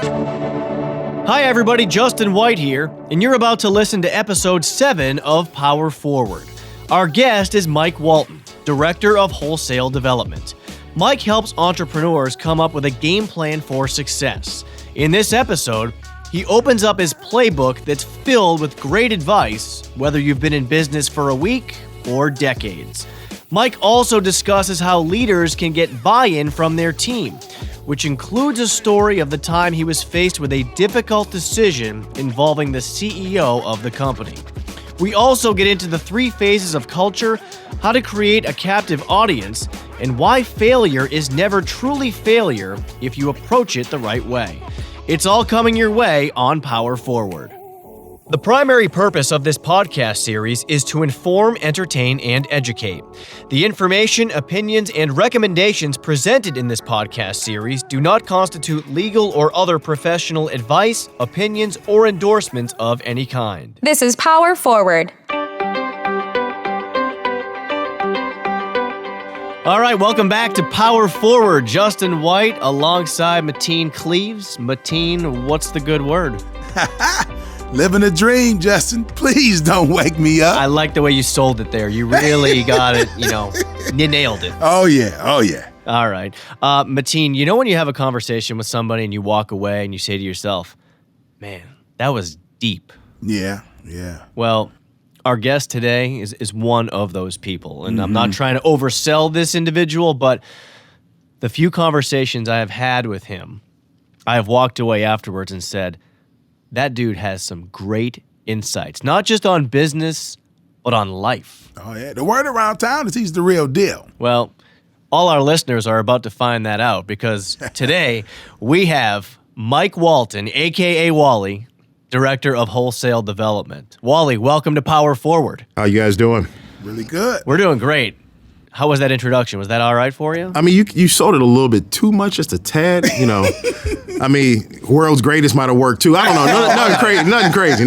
Hi everybody, Justin White here, and you're about to listen to episode 7 of Power Forward. Our guest is Mike Walton, Director of Wholesale Development. Mike helps entrepreneurs come up with a game plan for success. In this episode, he opens up his playbook that's filled with great advice, whether you've been in business for a week or decades. Mike also discusses how leaders can get buy-in from their team, which includes a story of the time he was faced with a difficult decision involving the CEO of the company. We also get into the 3 phases of culture, how to create a captive audience, and why failure is never truly failure if you approach it the right way. It's all coming your way on Power Forward. The primary purpose of this podcast series is to inform, entertain, and educate. The information, opinions, and recommendations presented in this podcast series do not constitute legal or other professional advice, opinions, or endorsements of any kind. This is Power Forward. All right, welcome back to Power Forward. Justin White alongside Mateen Cleaves. Mateen, what's the good word? Living a dream, Justin. Please don't wake me up. I like the way you sold it there. You really got it, you nailed it. Oh, yeah. All right. Mateen, you know when you have a conversation with somebody and you walk away and you say to yourself, man, that was deep. Yeah. Well, our guest today is one of those people. And I'm not trying to oversell this individual, but the few conversations I have had with him, I have walked away afterwards and said, that dude has some great insights, not just on business, but on life. Oh, yeah. The word around town is he's the real deal. Well, all our listeners are about to find that out because today we have Mike Walton, a.k.a. Wally, Director of Wholesale Development. Wally, welcome to Power Forward. How you guys doing? Really good. We're doing great. How was that introduction? Was that all right for you? I mean, you sold it a little bit too much, just a tad, I mean, world's greatest might have worked too. I don't know, nothing crazy.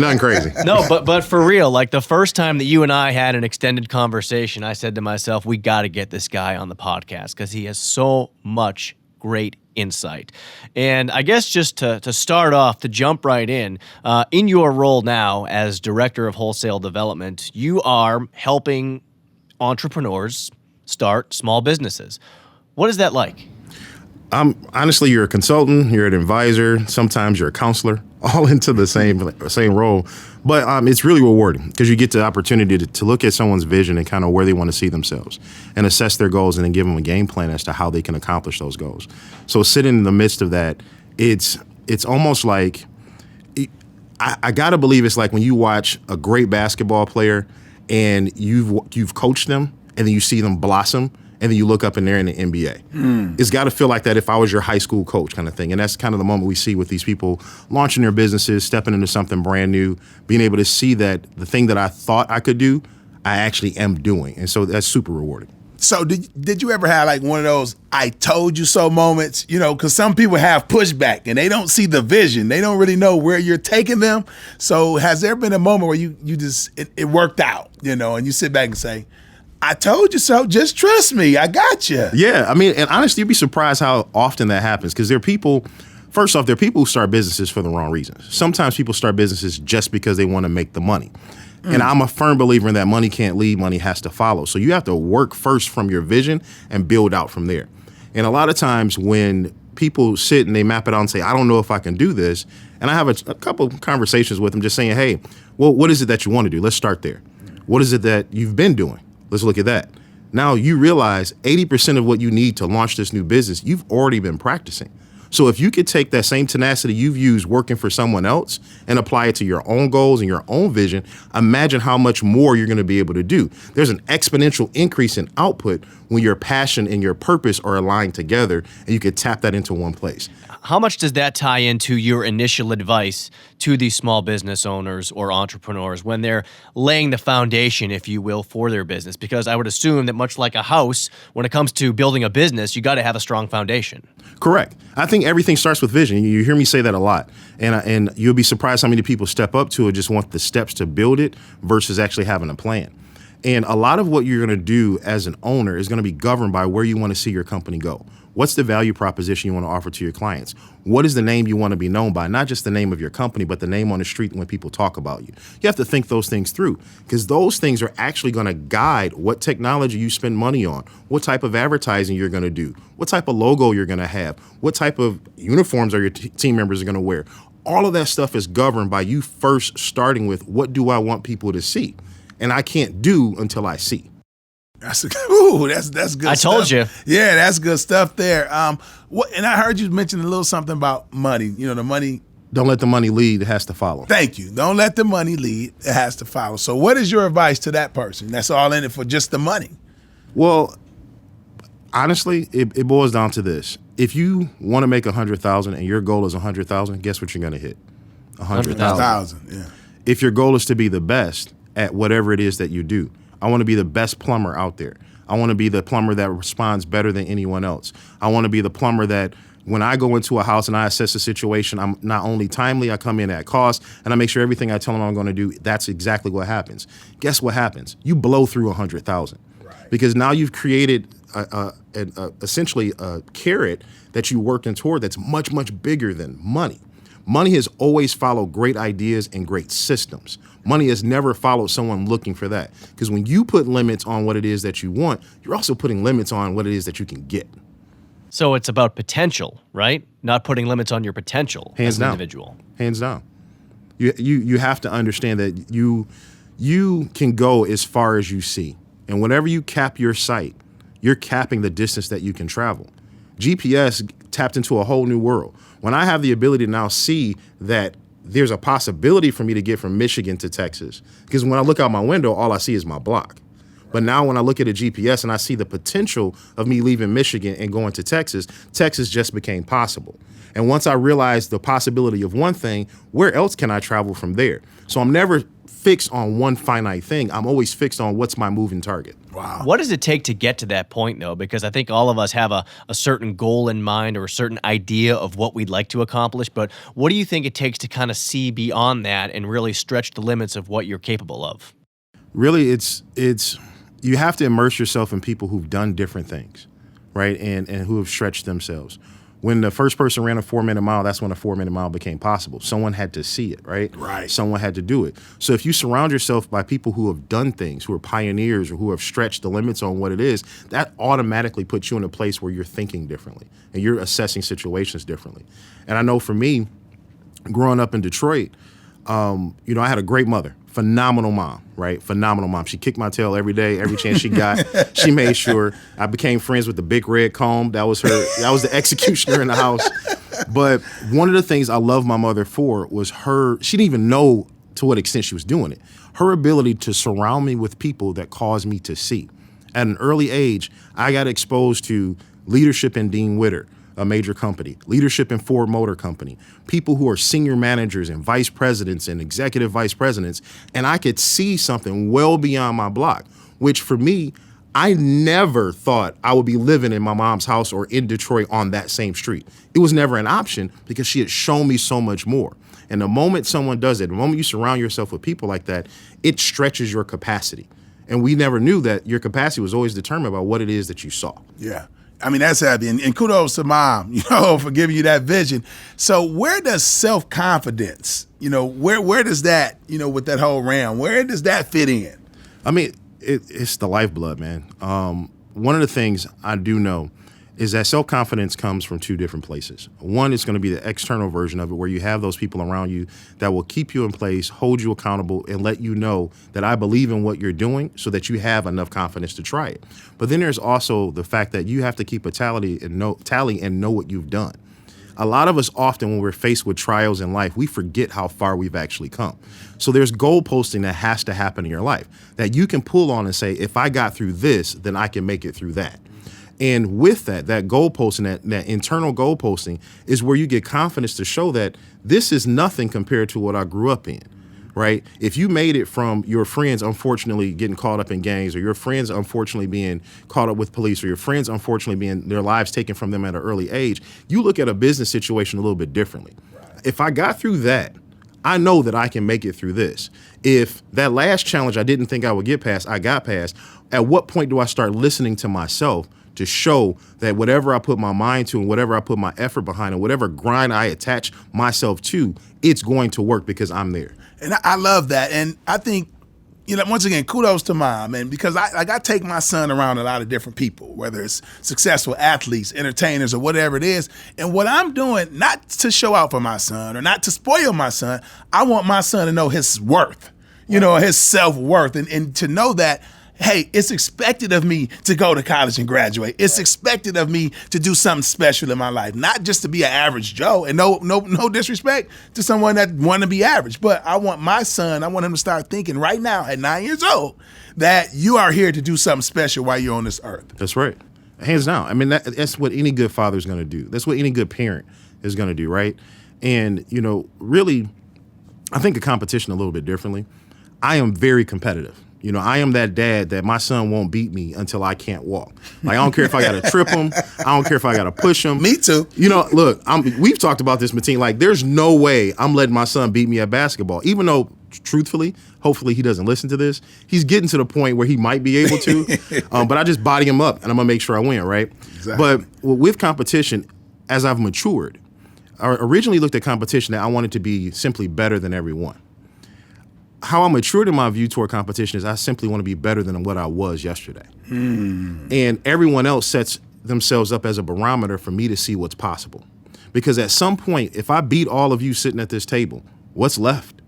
No, but for real, like the first time that you and I had an extended conversation, I said to myself, we got to get this guy on the podcast because he has so much great insight. And I guess just to start off, to jump right in your role now as Director of Wholesale Development, you are helping entrepreneurs start small businesses. What is that like? Honestly, you're a consultant, you're an advisor, sometimes you're a counselor, all into the same role. But it's really rewarding because you get the opportunity to look at someone's vision and kind of where they want to see themselves and assess their goals and then give them a game plan as to how they can accomplish those goals. So sitting in the midst of that, it's almost like, I got to believe it's like when you watch a great basketball player and you've coached them and then you see them blossom, and then you look up and they're in the NBA. It's got to feel like that if I was your high school coach kind of thing. And that's kind of the moment we see with these people launching their businesses, stepping into something brand new, being able to see that the thing that I thought I could do, I actually am doing. And so that's super rewarding. So did you ever have like one of those I told you so moments? Because some people have pushback and they don't see the vision. They don't really know where you're taking them. So has there been a moment where you just, it worked out, and you sit back and say, I told you so. Just trust me. I got you. Yeah. I mean, and honestly, you'd be surprised how often that happens because there are people, first off, there are people who start businesses for the wrong reasons. Sometimes people start businesses just because they want to make the money. And I'm a firm believer in that money can't lead, money has to follow. So you have to work first from your vision and build out from there. And a lot of times when people sit and they map it out and say, I don't know if I can do this, and I have a couple conversations with them just saying, hey, well, what is it that you want to do? Let's start there. What is it that you've been doing? Let's look at that. Now you realize 80% of what you need to launch this new business, you've already been practicing. So if you could take that same tenacity you've used working for someone else and apply it to your own goals and your own vision, imagine how much more you're going to be able to do. There's an exponential increase in output when your passion and your purpose are aligned together and you could tap that into one place. How much does that tie into your initial advice to these small business owners or entrepreneurs when they're laying the foundation, if you will, for their business? Because I would assume that much like a house, when it comes to building a business, you got to have a strong foundation. Correct. I think everything starts with vision. You hear me say that a lot. And you'll be surprised how many people step up to it, just want the steps to build it versus actually having a plan. And a lot of what you're going to do as an owner is going to be governed by where you want to see your company go. What's the value proposition you want to offer to your clients? What is the name you want to be known by? Not just the name of your company, but the name on the street when people talk about you. You have to think those things through, because those things are actually going to guide what technology you spend money on, what type of advertising you're going to do, what type of logo you're going to have, what type of uniforms are your team members are going to wear. All of that stuff is governed by you first starting with, what do I want people to see? And I can't do until I see. That's good. I told you. Yeah, that's good stuff there. And I heard you mention a little something about money. You know, the money. Don't let the money lead; it has to follow. Thank you. Don't let the money lead; it has to follow. So, what is your advice to that person that's all in it for just the money? Well, honestly, it boils down to this: if you want to make 100,000 and your goal is 100,000, guess what you're going to hit? 100,000. Yeah. If your goal is to be the best at whatever it is that you do. I want to be the best plumber out there. I want to be the plumber that responds better than anyone else. I want to be the plumber that when I go into a house and I assess a situation, I'm not only timely, I come in at cost, and I make sure everything I tell them I'm going to do, that's exactly what happens. Guess what happens? You blow through 100,000. Right. Because now you've created essentially a carrot that you worked in toward that's much, much bigger than money. Money has always followed great ideas and great systems. Money has never followed someone looking for that. Because when you put limits on what it is that you want, you're also putting limits on what it is that you can get. So it's about potential, right? Not putting limits on your potential as an individual. Hands down. You have to understand that you can go as far as you see. And whenever you cap your sight, you're capping the distance that you can travel. GPS tapped into a whole new world. When I have the ability to now see that there's a possibility for me to get from Michigan to Texas, because when I look out my window, all I see is my block. But now when I look at a GPS and I see the potential of me leaving Michigan and going to Texas, Texas just became possible. And once I realized the possibility of one thing, where else can I travel from there? So I'm never fixed on one finite thing. I'm always fixed on what's my moving target. Wow. What does it take to get to that point, though? Because I think all of us have a certain goal in mind or a certain idea of what we'd like to accomplish. But what do you think it takes to kind of see beyond that and really stretch the limits of what you're capable of? Really, it's you have to immerse yourself in people who've done different things, right? And who have stretched themselves. When the first person ran a 4-minute mile, that's when a 4-minute mile became possible. Someone had to see it, right? Right. Someone had to do it. So if you surround yourself by people who have done things, who are pioneers or who have stretched the limits on what it is, that automatically puts you in a place where you're thinking differently and you're assessing situations differently. And I know for me, growing up in Detroit, I had a great mother. Phenomenal mom, right? Phenomenal mom. She kicked my tail every day, every chance she got. She made sure I became friends with the big red comb. That was her. That was the executioner in the house. But one of the things I love my mother for was her. She didn't even know to what extent she was doing it. Her ability to surround me with people that caused me to see. At an early age, I got exposed to leadership in Dean Witter, a major company, leadership in Ford Motor Company, people who are senior managers and vice presidents and executive vice presidents, and I could see something well beyond my block, which for me, I never thought I would be living in my mom's house or in Detroit on that same street. It was never an option because she had shown me so much more. And the moment someone does it, the moment you surround yourself with people like that, it stretches your capacity. And we never knew that your capacity was always determined by what it is that you saw. Yeah. I mean, that's happy. And kudos to Mom, for giving you that vision. So where does self-confidence, where does that, with that whole realm, where does that fit in? I mean, it's the lifeblood, man. One of the things I do know is that self-confidence comes from two different places. One is going to be the external version of it, where you have those people around you that will keep you in place, hold you accountable, and let you know that I believe in what you're doing so that you have enough confidence to try it. But then there's also the fact that you have to keep a tally and know what you've done. A lot of us often, when we're faced with trials in life, we forget how far we've actually come. So there's goal posting that has to happen in your life that you can pull on and say, if I got through this, then I can make it through that. And with that goal posting, that internal goal posting is where you get confidence to show that this is nothing compared to what I grew up in, right? If you made it from your friends unfortunately getting caught up in gangs, or your friends unfortunately being caught up with police, or your friends unfortunately being their lives taken from them at an early age, you look at a business situation a little bit differently. Right. If I got through that, I know that I can make it through this. If that last challenge I didn't think I would get past, I got past, at what point do I start listening to myself to show that whatever I put my mind to and whatever I put my effort behind and whatever grind I attach myself to, it's going to work because I'm there. And I love that. And I think, once again, kudos to Mom. And because I take my son around a lot of different people, whether it's successful athletes, entertainers, or whatever it is. And what I'm doing, not to show out for my son or not to spoil my son, I want my son to know his worth, his self-worth, and to know that, hey, it's expected of me to go to college and graduate. It's expected of me to do something special in my life, not just to be an average Joe. And no disrespect to someone that want to be average, but I want my son, I want him to start thinking right now at 9 years old that you are here to do something special while you're on this earth. That's right. Hands down. I mean, that's what any good father is going to do. That's what any good parent is going to do, right? And, really, I think of competition a little bit differently. I am very competitive. I am that dad that my son won't beat me until I can't walk. Like, I don't care if I got to trip him. I don't care if I got to push him. Me too. Look, we've talked about this, Mateen. Like, there's no way I'm letting my son beat me at basketball, even though, truthfully, hopefully he doesn't listen to this. He's getting to the point where he might be able to, but I just body him up, and I'm going to make sure I win, right? Exactly. But with competition, as I've matured, I originally looked at competition that I wanted to be simply better than everyone. How I matured in my view toward competition is I simply want to be better than what I was yesterday. And everyone else sets themselves up as a barometer for me to see what's possible. Because at some point, if I beat all of you sitting at this table, what's left?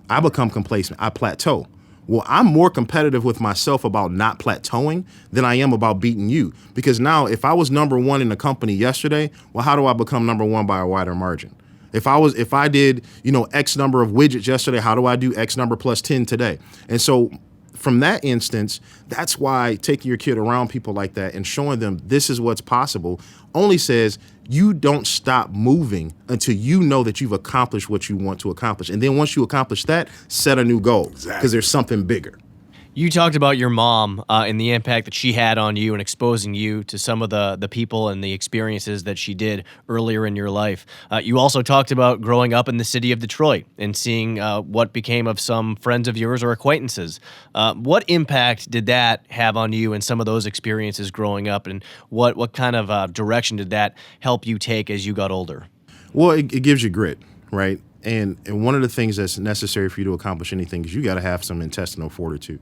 I become complacent. I plateau. Well, I'm more competitive with myself about not plateauing than I am about beating you. Because now, if I was number one in the company yesterday, well, how do I become number one by a wider margin? If I did, X number of widgets yesterday, how do I do X number plus 10 today? And so from that instance, that's why taking your kid around people like that and showing them this is what's possible only says you don't stop moving until you know that you've accomplished what you want to accomplish. And then once you accomplish that, set a new goal because there's something bigger. You talked about your mom and the impact that she had on you and exposing you to some of the people and the experiences that she did earlier in your life. You also talked about growing up in the city of Detroit and seeing what became of some friends of yours or acquaintances. What impact did that have on you and some of those experiences growing up, and what kind of direction did that help you take as you got older? Well, it gives you grit, right? And one of the things that's necessary for you to accomplish anything is you got to have some intestinal fortitude,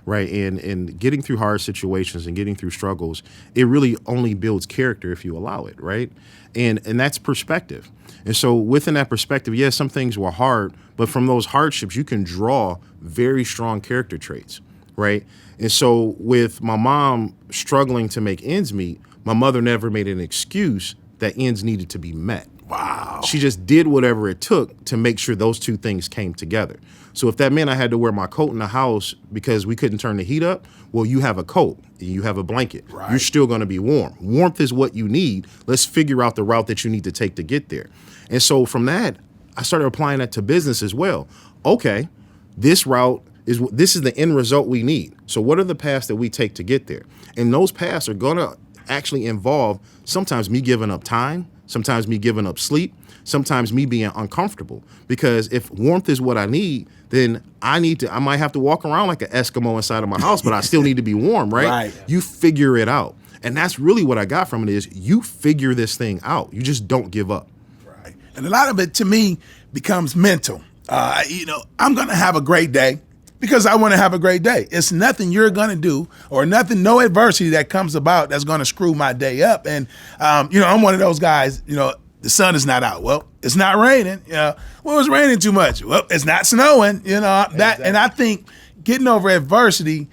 right? And getting through hard situations and getting through struggles, it really only builds character if you allow it, right? And that's perspective. And so within that perspective, yes, some things were hard, but from those hardships, you can draw very strong character traits, right? And so with my mom struggling to make ends meet, my mother never made an excuse that ends needed to be met. Wow. She just did whatever it took to make sure those two things came together. So if that meant I had to wear my coat in the house because we couldn't turn the heat up, well, you have a coat and you have a blanket. Right. You're still going to be warm. Warmth is what you need. Let's figure out the route that you need to take to get there. And so from that, I started applying that to business as well. Okay, this is the end result we need. So what are the paths that we take to get there? And those paths are going to actually involve sometimes me giving up time, sometimes me giving up sleep, sometimes me being uncomfortable. Because if warmth is what I need, then I might have to walk around like an Eskimo inside of my house, but I still need to be warm, right? Right. You figure it out. And that's really what I got from it is you figure this thing out. You just don't give up. Right. And a lot of it to me becomes mental. I'm going to have a great day because I want to have a great day. It's nothing you're going to do or no adversity that comes about that's going to screw my day up. And, I'm one of those guys, the sun is not out. Well, it's not raining. Well, it's raining too much. Well, it's not snowing. Exactly. And I think getting over adversity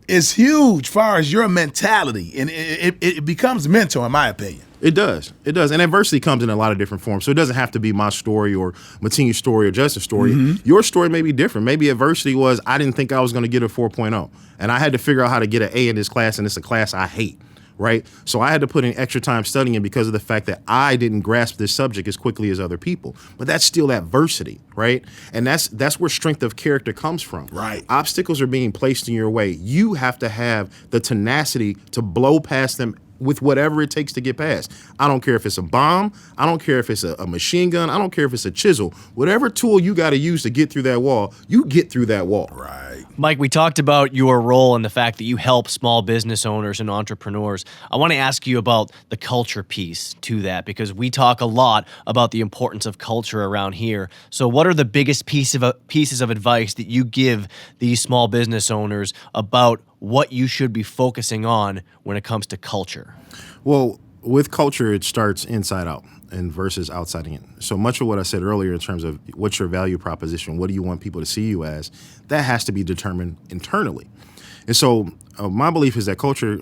is huge as far as your mentality. And it becomes mental, in my opinion. It does. And adversity comes in a lot of different forms. So it doesn't have to be my story or Mateen's story or Justin's story. Mm-hmm. Your story may be different. Maybe adversity was I didn't think I was going to get a 4.0. And I had to figure out how to get an A in this class, and it's a class I hate. Right? So I had to put in extra time studying because of the fact that I didn't grasp this subject as quickly as other people. But that's still adversity, right? And that's where strength of character comes from. Right. Obstacles are being placed in your way. You have to have the tenacity to blow past them with whatever it takes to get past. I don't care if it's a bomb. I don't care if it's a machine gun. I don't care if it's a chisel. Whatever tool you got to use to get through that wall, you get through that wall. Right. Mike, we talked about your role and the fact that you help small business owners and entrepreneurs. I want to ask you about the culture piece to that, because we talk a lot about the importance of culture around here. So what are the biggest pieces of advice that you give these small business owners about what you should be focusing on when it comes to culture? Well, with culture, it starts inside out and versus outside in. So much of what I said earlier in terms of what's your value proposition, what do you want people to see you as, that has to be determined internally. And so my belief is that culture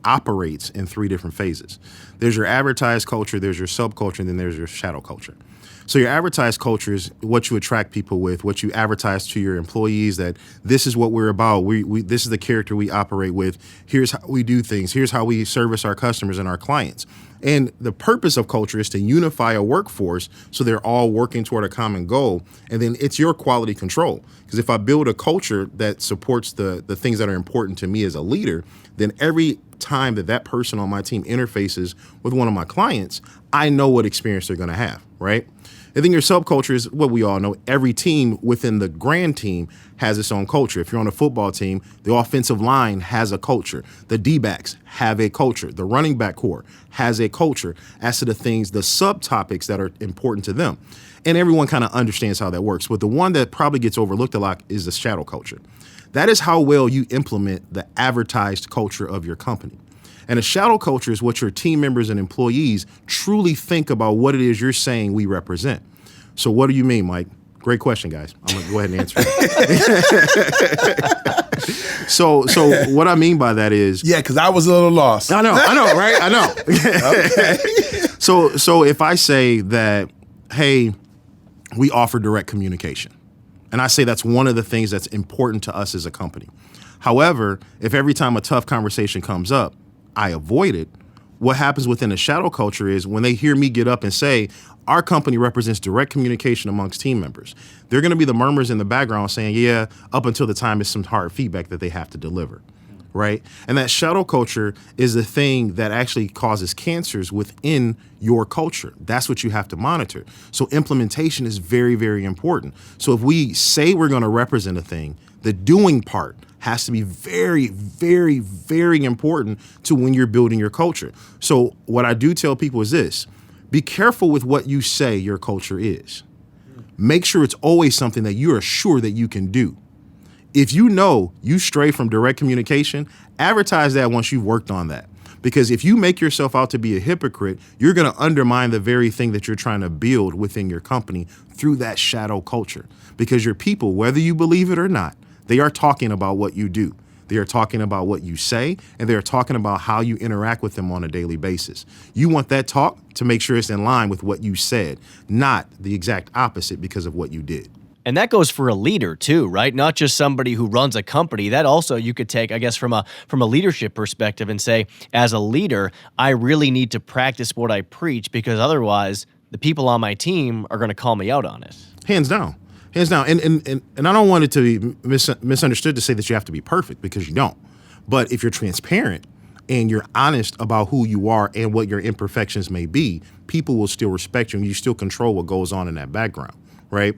operates in 3 different phases. There's your advertised culture, there's your subculture, and then there's your shadow culture. So your advertised culture is what you attract people with, what you advertise to your employees, that this is what we're about. This is the character we operate with. Here's how we do things. Here's how we service our customers and our clients. And the purpose of culture is to unify a workforce so they're all working toward a common goal. And then it's your quality control. Because if I build a culture that supports the things that are important to me as a leader, then every time that person on my team interfaces with one of my clients, I know what experience they're going to have, right? And then your subculture is what we all know. Every team within the grand team has its own culture. If you're on a football team, the offensive line has a culture. The D-backs have a culture. The running back core has a culture as to the things, the subtopics that are important to them. And everyone kind of understands how that works. But the one that probably gets overlooked a lot is the shadow culture. That is how well you implement the advertised culture of your company. And a shadow culture is what your team members and employees truly think about what it is you're saying we represent. So what do you mean, Mike? Great question, guys. I'm going to go ahead and answer it. So what I mean by that is... Yeah, because I was a little lost. I know, right? I know. Okay. So if I say that, hey, we offer direct communication, and I say that's one of the things that's important to us as a company. However, if every time a tough conversation comes up, I avoid it, what happens within the shadow culture is when they hear me get up and say, our company represents direct communication amongst team members, they're going to be the murmurs in the background saying, yeah, up until the time it's some hard feedback that they have to deliver, right? And that shadow culture is the thing that actually causes cancers within your culture. That's what you have to monitor. So implementation is very, very important. So if we say we're going to represent a thing, the doing part has to be very, very, very important to when you're building your culture. So what I do tell people is this: be careful with what you say your culture is. Make sure it's always something that you are sure that you can do. If you know you stray from direct communication, advertise that once you've worked on that. Because if you make yourself out to be a hypocrite, you're going to undermine the very thing that you're trying to build within your company through that shadow culture. Because your people, whether you believe it or not, they are talking about what you do. They are talking about what you say, and they are talking about how you interact with them on a daily basis. You want that talk to make sure it's in line with what you said, not the exact opposite because of what you did. And that goes for a leader too, right? Not just somebody who runs a company. That also you could take, I guess, from a leadership perspective and say, as a leader, I really need to practice what I preach, because otherwise the people on my team are going to call me out on it. Hands down. Hands down. And I don't want it to be misunderstood to say that you have to be perfect, because you don't. But if you're transparent and you're honest about who you are and what your imperfections may be, people will still respect you, and you still control what goes on in that background, right?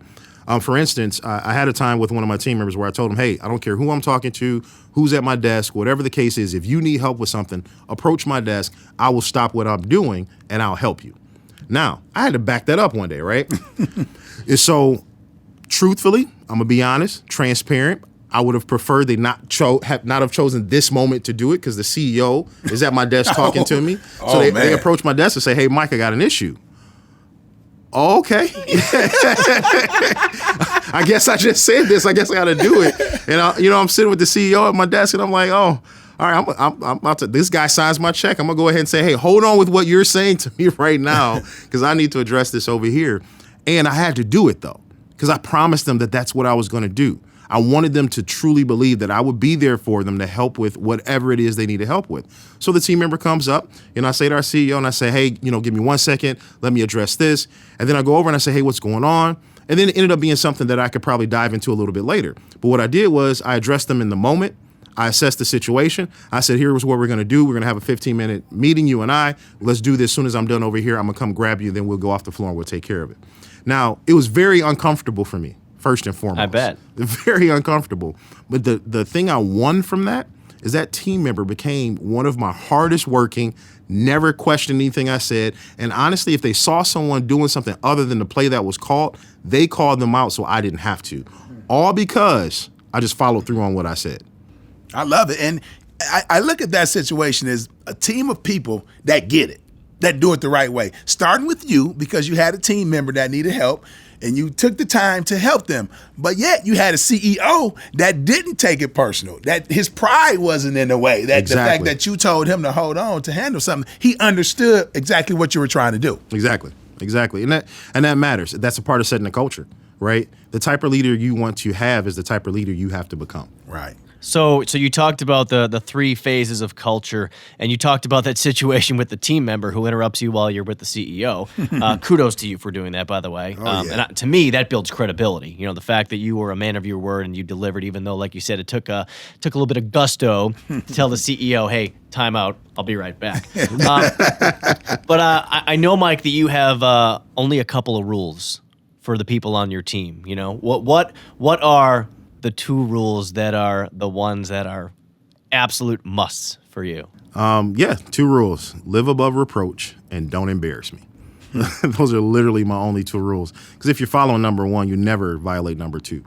For instance, I had a time with one of my team members where I told him, hey, I don't care who I'm talking to, who's at my desk, whatever the case is, if you need help with something, approach my desk. I will stop what I'm doing and I'll help you. Now, I had to back that up one day, right? And so, truthfully, I'm gonna be honest, transparent. I would have preferred they not have chosen this moment to do it, because the CEO is at my desk talking to me. So they approach my desk and say, hey, Mike, I got an issue. Oh, okay. I guess I just said this. I guess I got to do it. And I'm sitting with the CEO at my desk, and I'm like, oh, all right, I'm about to. This guy signs my check. I'm gonna go ahead and say, hey, hold on with what you're saying to me right now, because I need to address this over here. And I had to do it though, because I promised them that that's what I was going to do. I wanted them to truly believe that I would be there for them to help with whatever it is they needed help with. So the team member comes up, and I say to our CEO, and I say, hey, give me 1 second. Let me address this. And then I go over and I say, hey, what's going on? And then it ended up being something that I could probably dive into a little bit later. But what I did was I addressed them in the moment. I assessed the situation. I said, here's what we're going to do. We're going to have a 15-minute meeting, you and I. Let's do this. As soon as I'm done over here, I'm going to come grab you. Then we'll go off the floor and we'll take care of it. Now, it was very uncomfortable for me, first and foremost. I bet. Very uncomfortable. But the thing I won from that is that team member became one of my hardest working, never questioned anything I said. And honestly, if they saw someone doing something other than the play that was called, they called them out so I didn't have to. All because I just followed through on what I said. I love it. And I look at that situation as a team of people that get it, that do it the right way. Starting with you because you had a team member that needed help and you took the time to help them. But yet you had a CEO that didn't take it personal, that his pride wasn't in the way, that the fact that you told him to hold on to handle something, he understood exactly what you were trying to do. Exactly. And that matters. That's a part of setting the culture, right? The type of leader you want to have is the type of leader you have to become. Right. So you talked about the three phases of culture, and you talked about that situation with the team member who interrupts you while you're with the CEO. Kudos to you for doing that, by the way. And to me, that builds credibility. You know, the fact that you were a man of your word and you delivered, even though, like you said, it took a little bit of gusto to tell the CEO, "Hey, time out. I'll be right back." But I know, Mike, that you have only a couple of rules for the people on your team. You know, what are the two rules that are the ones that are absolute musts for you? Two rules. Live above reproach and don't embarrass me. Those are literally my only two rules. Because if you're following number one, you never violate number two.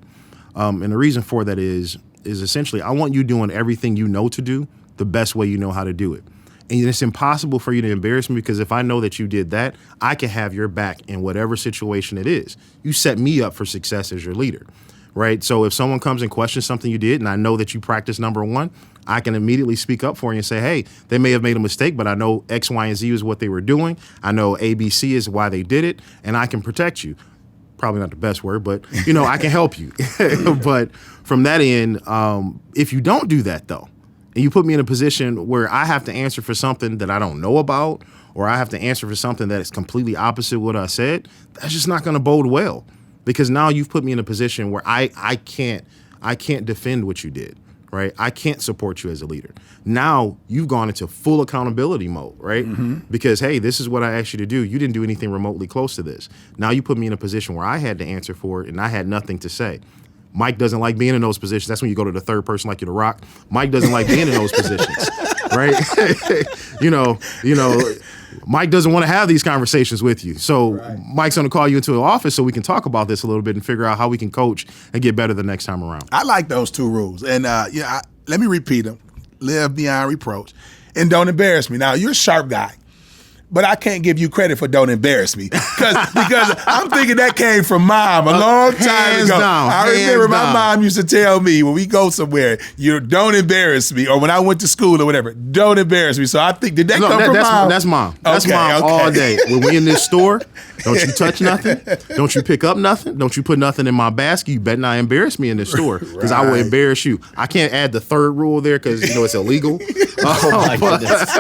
And the reason for that is essentially I want you doing everything you know to do the best way you know how to do it. And it's impossible for you to embarrass me because if I know that you did that, I can have your back in whatever situation it is. You set me up for success as your leader. Right. So if someone comes and questions something you did and I know that you practiced number one, I can immediately speak up for you and say, hey, they may have made a mistake, but I know X, Y, and Z is what they were doing. I know ABC is why they did it, and I can protect you. Probably not the best word, but, I can help you. But from that end, if you don't do that, though, and you put me in a position where I have to answer for something that I don't know about or I have to answer for something that is completely opposite what I said, that's just not going to bode well. Because now you've put me in a position where I can't defend what you did, right? I can't support you as a leader. Now you've gone into full accountability mode, right? Mm-hmm. Because, hey, this is what I asked you to do. You didn't do anything remotely close to this. Now you put me in a position where I had to answer for it and I had nothing to say. Mike doesn't like being in those positions. That's when you go to the third person like you're The Rock. Mike doesn't like being in those positions, right? Mike doesn't want to have these conversations with you. So Mike's going to call you into the office so we can talk about this a little bit and figure out how we can coach and get better the next time around. I like those two rules. And let me repeat them. Live beyond reproach and don't embarrass me. Now, you're a sharp guy, but I can't give you credit for don't embarrass me because I'm thinking that came from Mom a long time ago. I remember my mom used to tell me when we go somewhere, you don't embarrass me, or when I went to school or whatever, don't embarrass me. So I think, did that come from Mom? That's Mom. That's Mom all day. When we in this store, don't you touch nothing. Don't you pick up nothing. Don't you put nothing in my basket. You better not embarrass me in this store because I will embarrass you. I can't add the third rule there because, it's illegal. Oh, my goodness.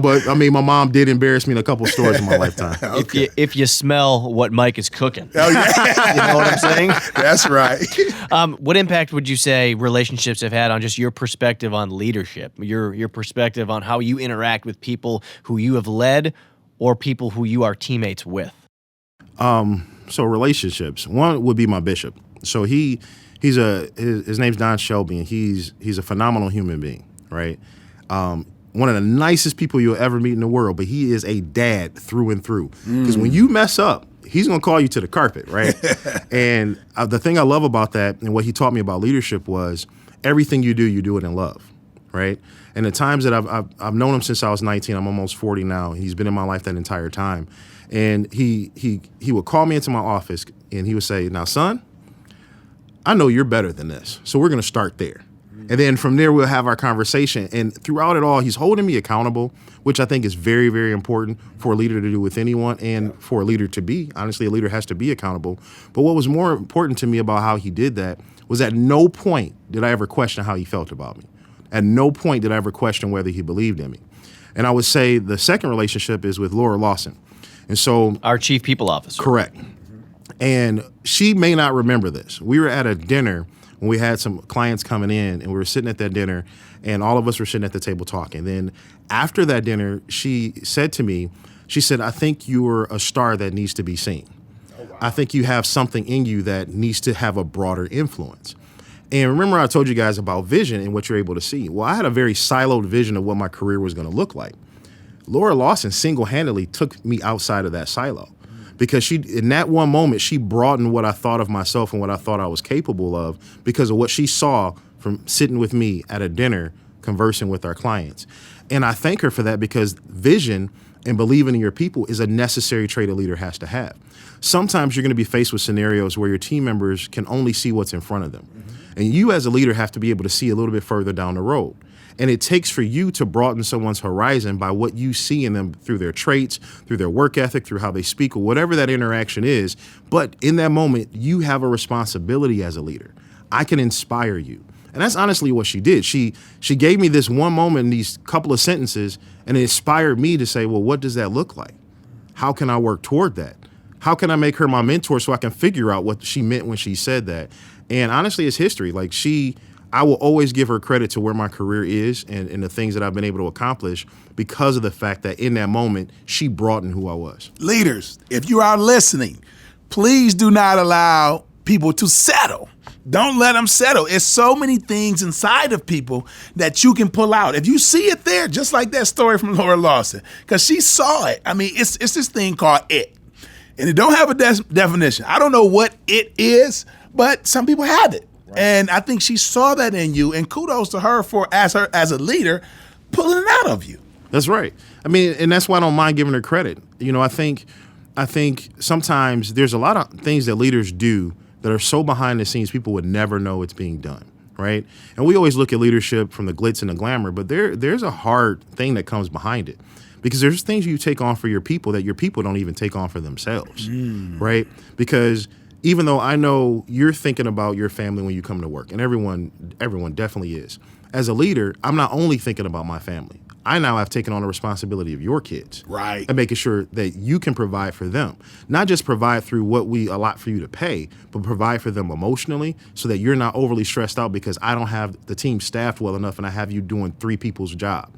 But I mean, my mom did embarrass me in a couple stores in my lifetime. Okay. If you smell what Mike is cooking. Oh, yeah. You know what I'm saying? That's right. What impact would you say relationships have had on just your perspective on leadership, your perspective on how you interact with people who you have led or people who you are teammates with? So relationships. One would be my bishop. So his name's Don Shelby, and he's a phenomenal human being, right? One of the nicest people you'll ever meet in the world, but he is a dad through and through. Because when you mess up, he's going to call you to the carpet, right? And the thing I love about that and what he taught me about leadership was everything you do it in love, right? And the times that I've known him since I was 19, I'm almost 40 now. He's been in my life that entire time. And he would call me into my office and he would say, now, son, I know you're better than this, so we're going to start there. And then from there, we'll have our conversation. And throughout it all, he's holding me accountable, which I think is very, very important for a leader to do with anyone and for a leader to be. Honestly, a leader has to be accountable. But what was more important to me about how he did that was at no point did I ever question how he felt about me. At no point did I ever question whether he believed in me. And I would say the second relationship is with Laura Lawson. And so our chief people officer. Correct. And she may not remember this. We were at a dinner when we had some clients coming in and we were sitting at that dinner and all of us were sitting at the table talking. Then after that dinner, she said to me, she said, I think you're a star that needs to be seen. Oh, wow. I think you have something in you that needs to have a broader influence. And remember I told you guys about vision and what you're able to see. Well, I had a very siloed vision of what my career was going to look like. Laura Lawson single-handedly took me outside of that silo because she, in that one moment, she broadened what I thought of myself and what I thought I was capable of because of what she saw from sitting with me at a dinner conversing with our clients. And I thank her for that because vision and believing in your people is a necessary trait a leader has to have. Sometimes you're going to be faced with scenarios where your team members can only see what's in front of them. And you as a leader have to be able to see a little bit further down the road. And it takes for you to broaden someone's horizon by what you see in them through their traits, through their work ethic, through how they speak, or whatever that interaction is. But in that moment, you have a responsibility as a leader. I can inspire you. And that's honestly what she did. She gave me this one moment in these couple of sentences, and it inspired me to say, well, what does that look like? How can I work toward that? How can I make her my mentor so I can figure out what she meant when she said that? And honestly, it's history. Like I will always give her credit to where my career is and the things that I've been able to accomplish because of the fact that in that moment, she broadened who I was. Leaders, if you are listening, please do not allow people to settle. Don't let them settle. It's so many things inside of people that you can pull out. If you see it there, just like that story from Laura Lawson, because she saw it. I mean, it's this thing called it. And it don't have a definition. I don't know what it is, but some people have it. Right. And I think she saw that in you, and kudos to her for as a leader, pulling it out of you. That's right. I mean, and that's why I don't mind giving her credit. You know, I think sometimes there's a lot of things that leaders do that are so behind the scenes people would never know it's being done, right? And we always look at leadership from the glitz and the glamour, but there's a hard thing that comes behind it. Because there's things you take on for your people that your people don't even take on for themselves, right? Because even though I know you're thinking about your family when you come to work, and everyone definitely is. As a leader, I'm not only thinking about my family. I now have taken on the responsibility of your kids. Right. And making sure that you can provide for them. Not just provide through what we allot for you to pay, but provide for them emotionally so that you're not overly stressed out because I don't have the team staffed well enough and I have you doing 3 people's job.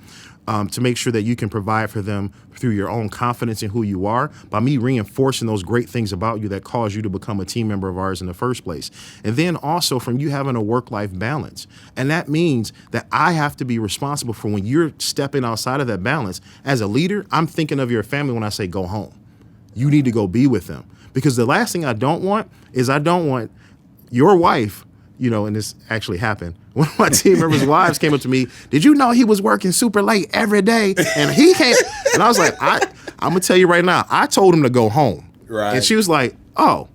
To make sure that you can provide for them through your own confidence in who you are by me reinforcing those great things about you that caused you to become a team member of ours in the first place. And then also from you having a work-life balance. And that means that I have to be responsible for when you're stepping outside of that balance. As a leader, I'm thinking of your family when I say go home. You need to go be with them. Because the last thing I don't want is I don't want your wife, you know, and this actually happened. One of my team members' wives came up to me, did you know he was working super late every day? And he can't. And I was like, I'm going to tell you right now, I told him to go home. Right. And she was like, oh,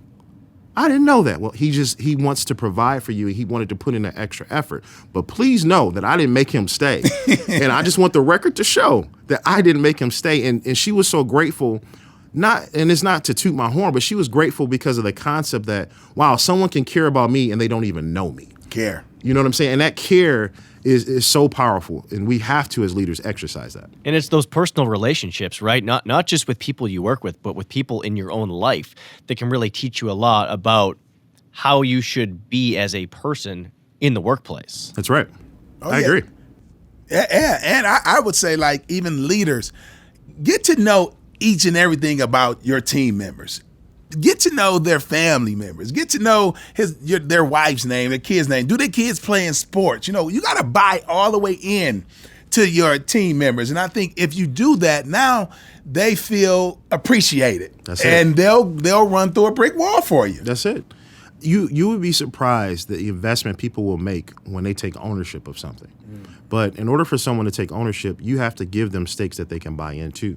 I didn't know that. Well, he wants to provide for you. He wanted to put in an extra effort. But please know that I didn't make him stay. And I just want the record to show that I didn't make him stay. And she was so grateful. And it's not to toot my horn, but she was grateful because of the concept that, wow, someone can care about me and they don't even know me. Care. You know what I'm saying? And that care is so powerful, and we have to, as leaders, exercise that. And it's those personal relationships, right? Not just with people you work with, but with people in your own life that can really teach you a lot about how you should be as a person in the workplace. That's right. I agree. Yeah, and I would say, like, even leaders, get to know each and everything about your team members. Get to know their family members. Get to know their wife's name, their kid's name. Do their kids play in sports? You know, you got to buy all the way in to your team members. And I think if you do that, now they feel appreciated. That's it. And they'll run through a brick wall for you. That's it. You would be surprised the investment people will make when they take ownership of something. But in order for someone to take ownership, you have to give them stakes that they can buy into.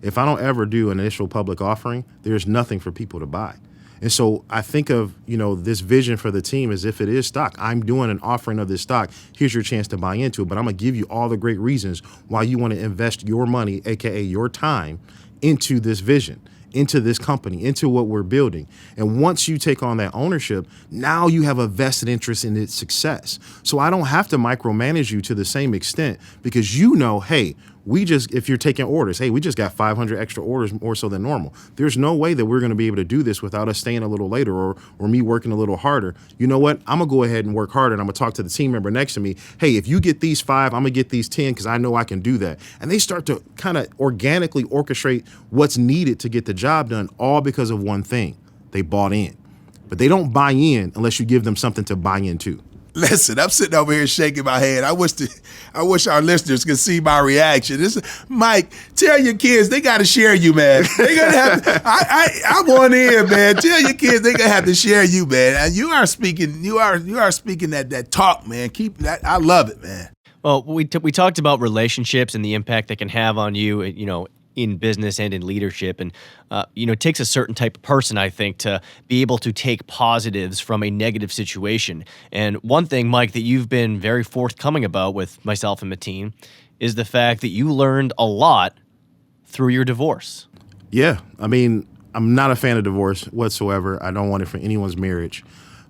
If I don't ever do an initial public offering, there's nothing for people to buy. And so I think of, you know, this vision for the team as if it is stock. I'm doing an offering of this stock. Here's your chance to buy into it. But I'm going to give you all the great reasons why you want to invest your money, AKA your time, into this vision, into this company, into what we're building. And once you take on that ownership, now you have a vested interest in its success. So I don't have to micromanage you to the same extent because you know, hey, if you're taking orders, hey, we just got 500 extra orders more so than normal. There's no way that we're going to be able to do this without us staying a little later or me working a little harder. You know what? I'm going to go ahead and work harder, and I'm going to talk to the team member next to me. Hey, if you get these 5, I'm going to get these 10 because I know I can do that. And they start to kind of organically orchestrate what's needed to get the job done, all because of one thing. They bought in. But they don't buy in unless you give them something to buy into. Listen, I'm sitting over here shaking my head. I wish our listeners could see my reaction. Mike, tell your kids they got to share you, man. They gonna have to, I want in, man. Tell your kids they gonna have to share you, man. And you are speaking that talk, man. Keep that. I love it, man. Well, we talked about relationships and the impact they can have on you, in business and in leadership. And, it takes a certain type of person, I think, to be able to take positives from a negative situation. And one thing, Mike, that you've been very forthcoming about with myself and Mateen is the fact that you learned a lot through your divorce. Yeah. I mean, I'm not a fan of divorce whatsoever. I don't want it for anyone's marriage.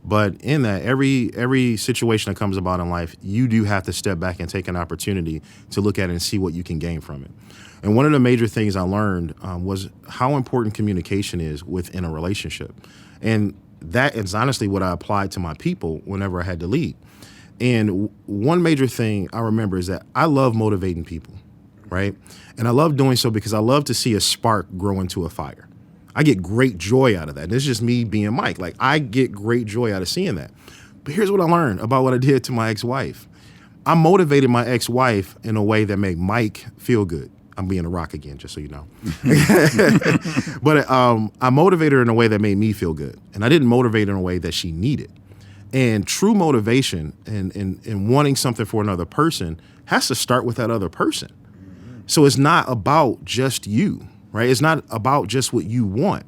But in that, every situation that comes about in life, you do have to step back and take an opportunity to look at it and see what you can gain from it. And one of the major things I learned was how important communication is within a relationship. And that is honestly what I applied to my people whenever I had to lead. And one major thing I remember is that I love motivating people, right? And I love doing so because I love to see a spark grow into a fire. I get great joy out of that. And it's just me being Mike. Like, I get great joy out of seeing that. But here's what I learned about what I did to my ex-wife. I motivated my ex-wife in a way that made Mike feel good. I'm being a rock again, just so you know. But I motivated her in a way that made me feel good. And I didn't motivate her in a way that she needed. And true motivation and wanting something for another person has to start with that other person. So it's not about just you, right? It's not about just what you want.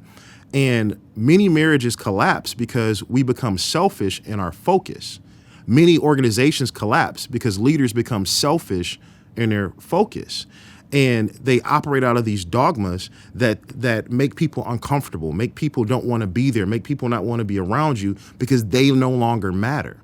And many marriages collapse because we become selfish in our focus. Many organizations collapse because leaders become selfish in their focus. And they operate out of these dogmas that make people uncomfortable, make people don't want to be there, make people not want to be around you because they no longer matter.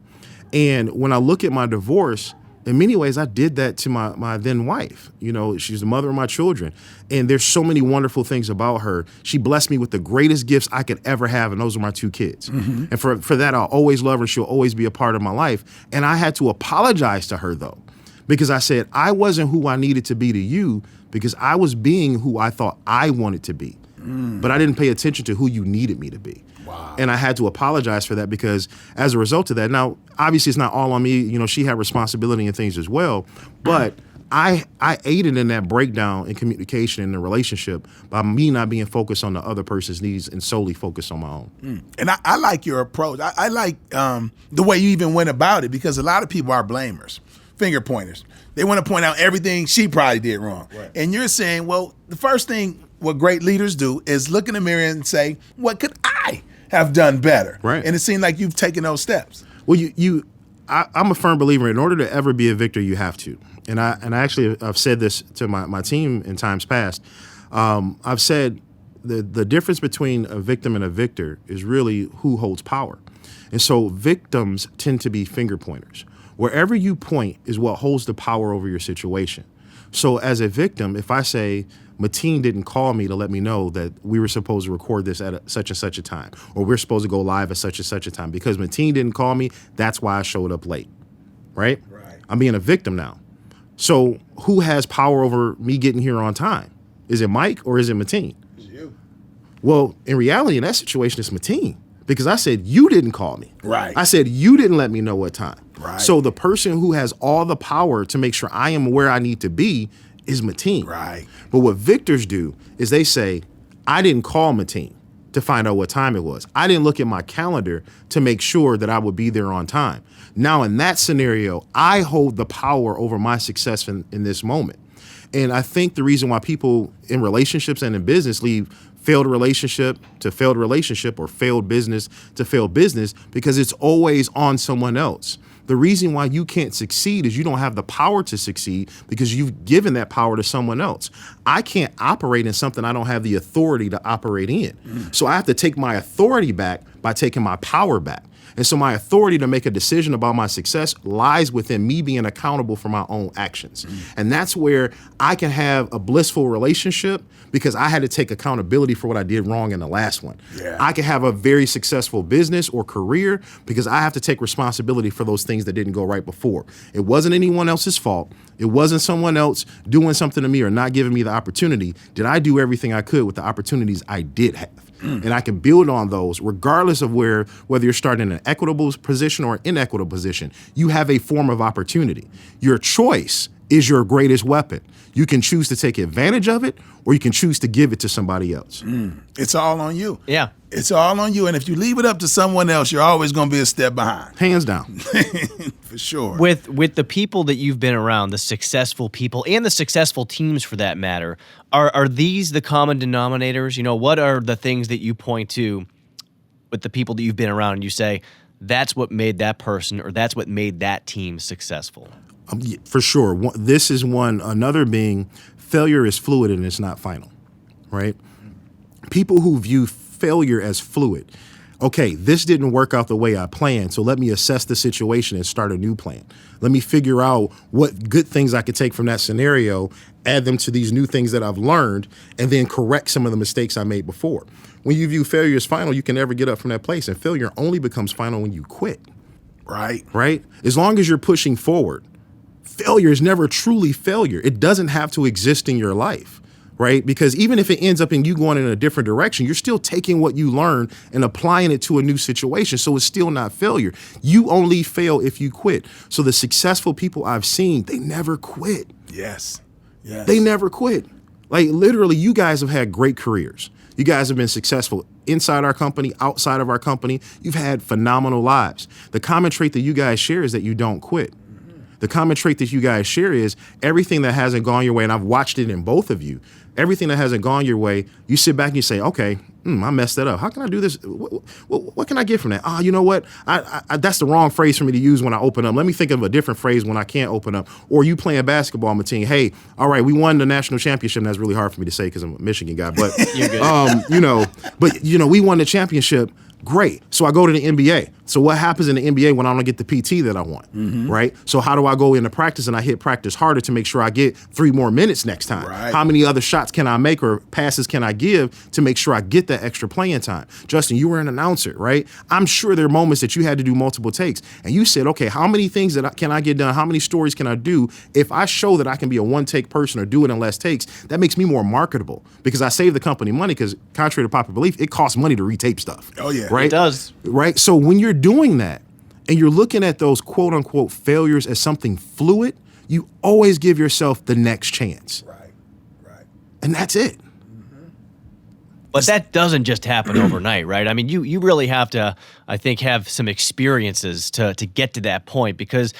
And when I look at my divorce, in many ways, I did that to my then wife. She's the mother of my children. And there's so many wonderful things about her. She blessed me with the greatest gifts I could ever have, and those are my 2 kids. Mm-hmm. And for that, I'll always love her. She'll always be a part of my life. And I had to apologize to her, though. Because I said, I wasn't who I needed to be to you because I was being who I thought I wanted to be. But I didn't pay attention to who you needed me to be. Wow. And I had to apologize for that because as a result of that, now, obviously it's not all on me. She had responsibility and things as well. But I aided in that breakdown in communication in the relationship by me not being focused on the other person's needs and solely focused on my own. And I like your approach. I like the way you even went about it because a lot of people are blamers. Finger pointers. They want to point out everything she probably did wrong. Right. And you're saying, well, the first thing what great leaders do is look in the mirror and say, what could I have done better? Right. And it seemed like you've taken those steps. Well, I'm a firm believer in order to ever be a victor, you have to. And I've said this to my team in times past. I've said the difference between a victim and a victor is really who holds power. And so victims tend to be finger pointers. Wherever you point is what holds the power over your situation. So as a victim, if I say, Mateen didn't call me to let me know that we were supposed to record this at such and such a time, or we're supposed to go live at such and such a time, because Mateen didn't call me, that's why I showed up late, right? I'm being a victim now. So who has power over me getting here on time? Is it Mike or is it Mateen? It's you. Well, in reality, in that situation, it's Mateen. Because I said, you didn't call me. Right. I said, you didn't let me know what time. Right. So the person who has all the power to make sure I am where I need to be is Mateen. Right. But what victors do is they say, I didn't call Mateen to find out what time it was. I didn't look at my calendar to make sure that I would be there on time. Now, in that scenario, I hold the power over my success in this moment. And I think the reason why people in relationships and in business leave failed relationship to failed relationship or failed business to failed business because it's always on someone else. The reason why you can't succeed is you don't have the power to succeed because you've given that power to someone else. I can't operate in something I don't have the authority to operate in. So I have to take my authority back by taking my power back. And so my authority to make a decision about my success lies within me being accountable for my own actions. And that's where I can have a blissful relationship because I had to take accountability for what I did wrong in the last one. Yeah. I can have a very successful business or career because I have to take responsibility for those things that didn't go right before. It wasn't anyone else's fault. It wasn't someone else doing something to me or not giving me the opportunity. Did I do everything I could with the opportunities I did have? And I can build on those regardless of whether you're starting in an equitable position or an inequitable position. You have a form of opportunity. Your choice is your greatest weapon. You can choose to take advantage of it or you can choose to give it to somebody else. It's all on you. Yeah. It's all on you. And if you leave it up to someone else, you're always going to be a step behind. Hands down. For sure. With the people that you've been around, the successful people and the successful teams for that matter, are these the common denominators? You know, what are the things that you point to with the people that you've been around and you say, that's what made that person or that's what made that team successful? For sure. This is one. Another being failure is fluid and it's not final, right? People who view failure as fluid. Okay, this didn't work out the way I planned, so let me assess the situation and start a new plan. Let me figure out what good things I could take from that scenario, add them to these new things that I've learned, and then correct some of the mistakes I made before. When you view failure as final, you can never get up from that place, and failure only becomes final when you quit. Right? As long as you're pushing forward, failure is never truly failure. It doesn't have to exist in your life. Right? Because even if it ends up in you going in a different direction, you're still taking what you learned and applying it to a new situation. So it's still not failure. You only fail if you quit. So the successful people I've seen, they never quit. Yes. They never quit. Like literally, you guys have had great careers. You guys have been successful inside our company, outside of our company. You've had phenomenal lives. The common trait that you guys share is that you don't quit. The common trait that you guys share is everything that hasn't gone your way, and I've watched it in both of you, everything that hasn't gone your way, you sit back and you say, okay, I messed that up. How can I do this? What can I get from that? You know what? I that's the wrong phrase for me to use when I open up. Let me think of a different phrase when I can't open up. Or you playing basketball, Mateen. Hey, all right, we won the national championship. And that's really hard for me to say because I'm a Michigan guy. But, You're good. we won the championship. Great. So I go to the NBA. So what happens in the NBA when I don't get the PT that I want, right? So how do I go into practice and I hit practice harder to make sure I get 3 more minutes next time? Right. How many other shots can I make or passes can I give to make sure I get that extra playing time? Justin, you were an announcer, right? I'm sure there are moments that you had to do multiple takes. And you said, okay, how many things can I get done? How many stories can I do? If I show that I can be a one-take person or do it in less takes, that makes me more marketable because I save the company money because contrary to popular belief, it costs money to retape stuff. Oh, yeah. Right? It does. Right? So when you're doing that and you're looking at those quote unquote failures as something fluid, you always give yourself the next chance. Right. And that's it. But that doesn't just happen overnight, right? I mean, you really have to, I think, have some experiences to get to that point because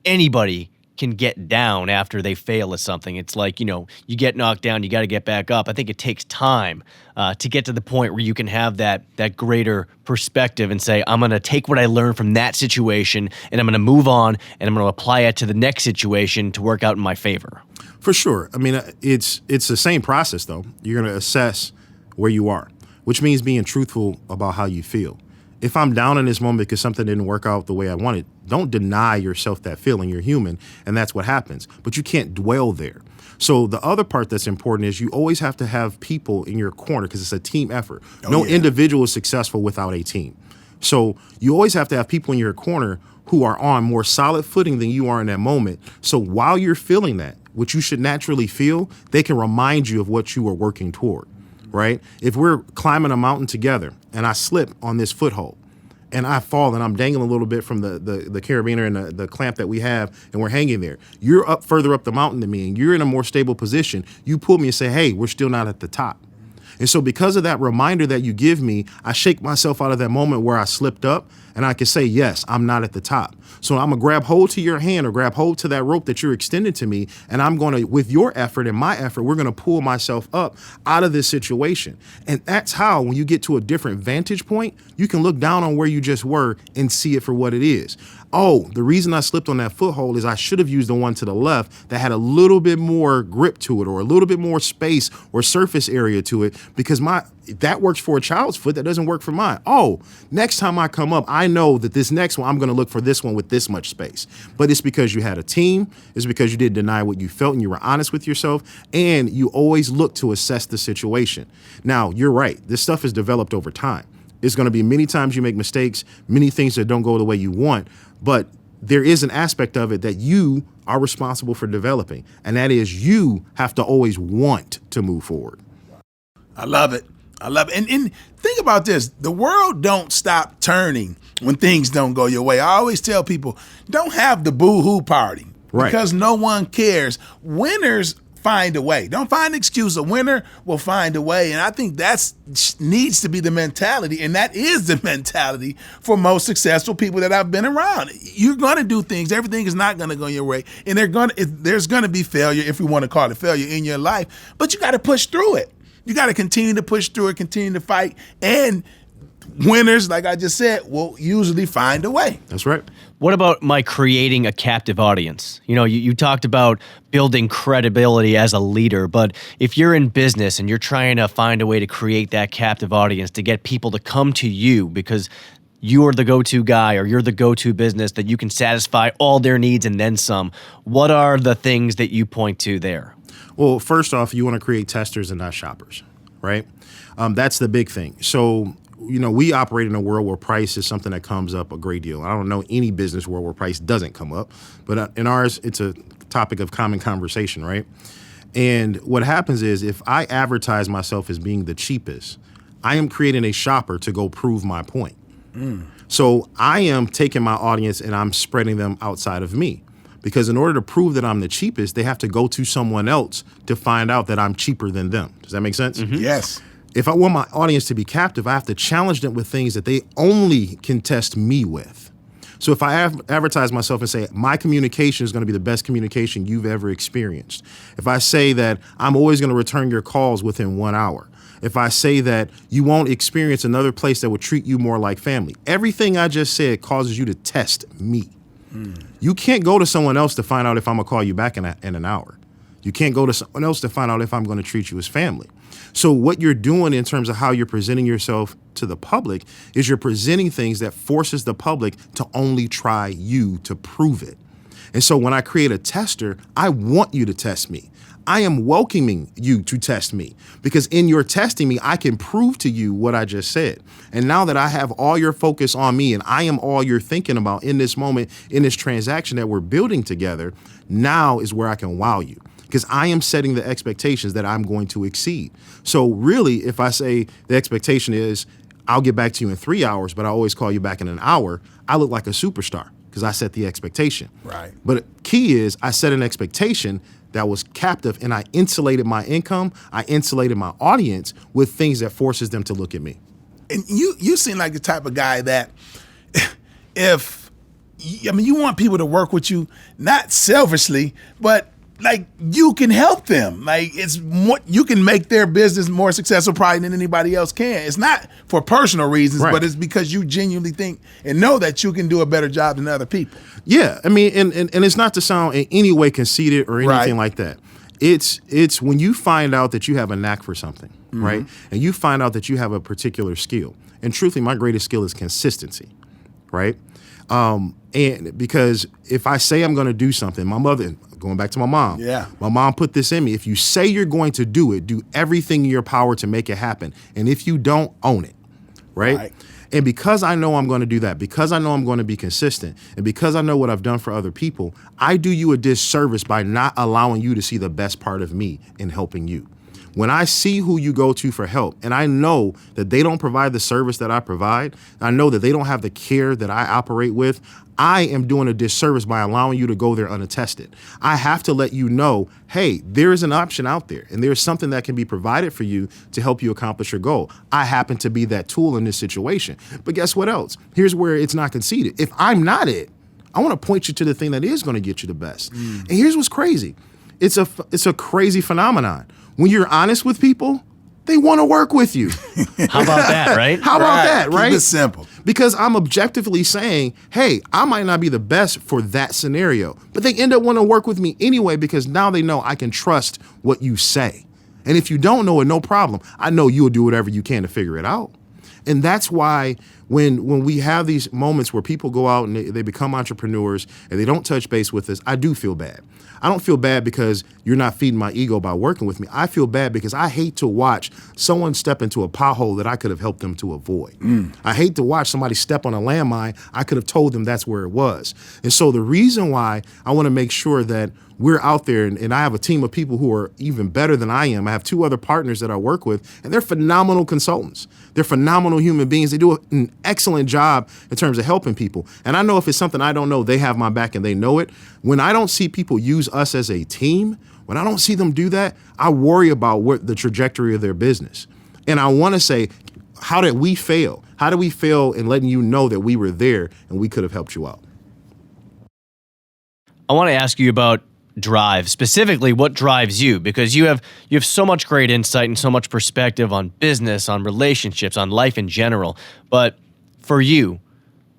anybody can get down after they fail at something. It's like, you get knocked down, you got to get back up. I think it takes time to get to the point where you can have that greater perspective and say, I'm going to take what I learned from that situation and I'm going to move on and I'm going to apply it to the next situation to work out in my favor. For sure. I mean, it's the same process, though. You're going to assess where you are, which means being truthful about how you feel. If I'm down in this moment because something didn't work out the way I wanted, don't deny yourself that feeling. You're human, and that's what happens. But you can't dwell there. So the other part that's important is you always have to have people in your corner because it's a team effort. No individual is successful without a team. So you always have to have people in your corner who are on more solid footing than you are in that moment. So while you're feeling that, which you should naturally feel, they can remind you of what you are working toward. Right? If we're climbing a mountain together and I slip on this foothold and I fall and I'm dangling a little bit from the carabiner and the clamp that we have and we're hanging there, you're up further up the mountain than me and you're in a more stable position. You pull me and say, hey, we're still not at the top. And so because of that reminder that you give me, I shake myself out of that moment where I slipped up and I can say, yes, I'm not at the top. So I'm going to grab hold to your hand or grab hold to that rope that you're extending to me. And I'm going to, with your effort and my effort, we're going to pull myself up out of this situation. And that's how, when you get to a different vantage point, you can look down on where you just were and see it for what it is. Oh, the reason I slipped on that foothold is I should have used the one to the left that had a little bit more grip to it or a little bit more space or surface area to it because that works for a child's foot. That doesn't work for mine. Oh, next time I come up, I I know that this next one, I'm going to look for this one with this much space. But it's because you had a team. It's because you didn't deny what you felt and you were honest with yourself. And you always look to assess the situation. Now, you're right. This stuff is developed over time. It's going to be many times you make mistakes, many things that don't go the way you want. But there is an aspect of it that you are responsible for developing. And that is you have to always want to move forward. I love it. And think about this. The world don't stop turning when things don't go your way. I always tell people, don't have the boo-hoo party. Right. Because no one cares. Winners find a way. Don't find an excuse. A winner will find a way. And I think that needs to be the mentality. And that is the mentality for most successful people that I've been around. You're going to do things. Everything is not going to go your way. And there's going to be failure, if we want to call it failure, in your life. But you got to push through it. You got to continue to push through it, continue to fight. And winners, like I just said, will usually find a way. That's right. What about creating a captive audience? You talked about building credibility as a leader, but if you're in business and you're trying to find a way to create that captive audience to get people to come to you because you're the go-to guy or you're the go-to business that you can satisfy all their needs and then some, what are the things that you point to there? Well, first off, you want to create testers and not shoppers, right? That's the big thing. So, we operate in a world where price is something that comes up a great deal. I don't know any business world where price doesn't come up, but in ours, it's a topic of common conversation, right? And what happens is if I advertise myself as being the cheapest, I am creating a shopper to go prove my point. So I am taking my audience and I'm spreading them outside of me. Because in order to prove that I'm the cheapest, they have to go to someone else to find out that I'm cheaper than them. Does that make sense? Mm-hmm. Yes. If I want my audience to be captive, I have to challenge them with things that they only can test me with. So if I advertise myself and say, my communication is going to be the best communication you've ever experienced. If I say that I'm always going to return your calls within 1 hour. If I say that you won't experience another place that will treat you more like family. Everything I just said causes you to test me. You can't go to someone else to find out if I'm going to call you back in an hour. You can't go to someone else to find out if I'm going to treat you as family. So what you're doing in terms of how you're presenting yourself to the public is you're presenting things that forces the public to only try you to prove it. And so when I create a tester, I want you to test me. I am welcoming you to test me because in your testing me, I can prove to you what I just said. And now that I have all your focus on me and I am all you're thinking about in this moment, in this transaction that we're building together, now is where I can wow you because I am setting the expectations that I'm going to exceed. So really, if I say the expectation is I'll get back to you in 3 hours, but I always call you back in an hour, I look like a superstar because I set the expectation. Right. But key is I set an expectation that was captive and I insulated my income, I insulated my audience with things that forces them to look at me. And you seem like the type of guy that you want people to work with you, not selfishly, but like you can help them. Like it's more, you can make their business more successful probably than anybody else can. It's not for personal reasons, right. But it's because you genuinely think and know that you can do a better job than other people. Yeah, I mean, and it's not to sound in any way conceited or anything like that. It's when you find out that you have a knack for something, right? And you find out that you have a particular skill. And truthfully, my greatest skill is consistency, right? And because if I say I'm going to do something, my mother, going back to my mom, my mom put this in me. If you say you're going to do it, do everything in your power to make it happen. And if you don't, own it, right? And because I know I'm going to do that, because I know I'm going to be consistent, and because I know what I've done for other people, I do you a disservice by not allowing you to see the best part of me in helping you. When I see who you go to for help, and I know that they don't provide the service that I provide, I know that they don't have the care that I operate with, I am doing a disservice by allowing you to go there unattested. I have to let you know, hey, there is an option out there, and there's something that can be provided for you to help you accomplish your goal. I happen to be that tool in this situation. But guess what else? Here's where it's not conceded. If I'm not it, I want to point you to the thing that is going to get you the best. And here's what's crazy. It's a crazy phenomenon. When you're honest with people, they want to work with you. How about that, right? How about that, right? Keep it simple. Because I'm objectively saying, hey, I might not be the best for that scenario, but they end up wanting to work with me anyway because now they know I can trust what you say. And if you don't know it, no problem. I know you'll do whatever you can to figure it out. And that's why when we have these moments where people go out and they become entrepreneurs and they don't touch base with us, I do feel bad. I don't feel bad because you're not feeding my ego by working with me. I feel bad because I hate to watch someone step into a pothole that I could have helped them to avoid. I hate to watch somebody step on a landmine. I could have told them that's where it was. And so the reason why I want to make sure that we're out there, and I have a team of people who are even better than I am. I have 2 other partners that I work with, and they're phenomenal consultants. They're phenomenal human beings. They do an excellent job in terms of helping people. And I know if it's something I don't know, they have my back and they know it. When I don't see people use us as a team, when I don't see them do that, I worry about what the trajectory of their business. And I want to say, how did we fail? How did we fail in letting you know that we were there and we could have helped you out? I want to ask you about drive, specifically what drives you, because you have so much great insight and so much perspective on business, on relationships, on life in general. But for you,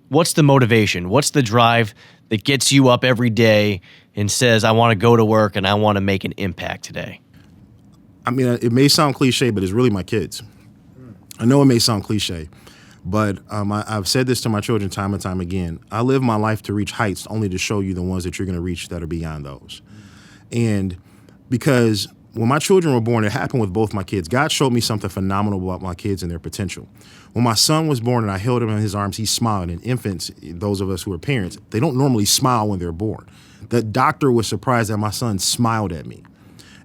what's the motivation? What's the drive that gets you up every day and says, I want to go to work and I want to make an impact today? I mean, it may sound cliche, but it's really my kids. I know it may sound cliche, but I've said this to my children time and time again. I live my life to reach heights only to show you the ones that you're going to reach that are beyond those. And because when my children were born, it happened with both my kids. God showed me something phenomenal about my kids and their potential. When my son was born and I held him in his arms, he smiled. And infants, those of us who are parents, they don't normally smile when they're born. The doctor was surprised that my son smiled at me.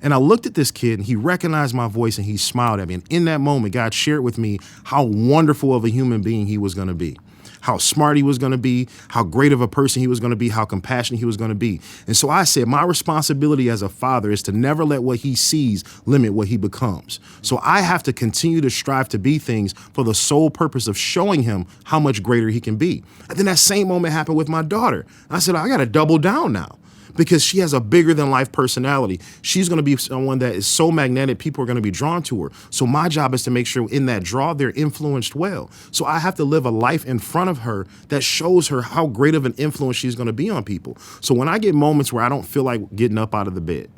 And I looked at this kid and he recognized my voice and he smiled at me. And in that moment, God shared with me how wonderful of a human being he was going to be, how smart he was going to be, how great of a person he was going to be, how compassionate he was going to be. And so I said, my responsibility as a father is to never let what he sees limit what he becomes. So I have to continue to strive to be things for the sole purpose of showing him how much greater he can be. And then that same moment happened with my daughter. I said, I got to double down now, because she has a bigger than life personality. She's going to be someone that is so magnetic, people are going to be drawn to her. So my job is to make sure in that draw, they're influenced well. So I have to live a life in front of her that shows her how great of an influence she's going to be on people. So when I get moments where I don't feel like getting up out of the bed,